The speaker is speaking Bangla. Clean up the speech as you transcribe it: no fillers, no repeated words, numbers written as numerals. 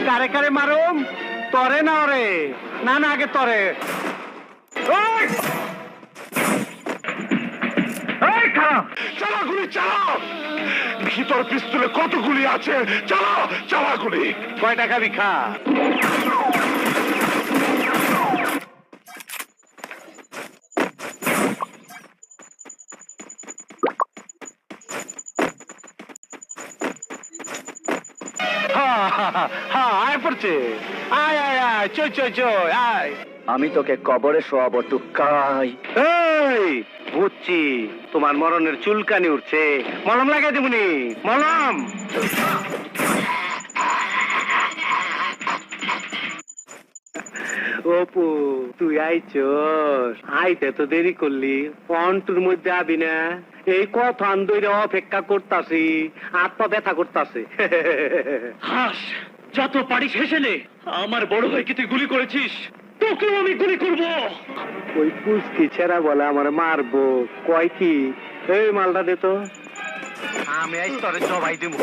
কারে কারে মারুম তরে না ওরে না না আগে তরে চালা গুলি চালাও ভিতর পিস্তলে কত গুলি আছে চালাও চালা গুলি কয় টাকা বিখা আয় পড়ছে আয় আয় আয় চই চই চই আয় আমি তোকে কবরে শোয়াবো টুকাই। এই বুঝছি তোমার মরণের চুলকানি উঠছে মলম লাগাই দেবনি মলম অপু তুই আইছস আইতে তো দেরি করলি ফন্টুর মধ্যে আবি না এই কথা আন্দোলন অপেক্ষা করতাছি হাত পা ব্যথা করতাছে হাস যত পারিস হেসে নে। আমার বড় ভাইকে তুই গুলি করেছিস, তোকেও আমি গুলি করব। ওই পুষ্কি ছেড়া বলে আমার মারবো কয় কি এই মালটা দে তো আমি আজ তোরে জবাই দেবো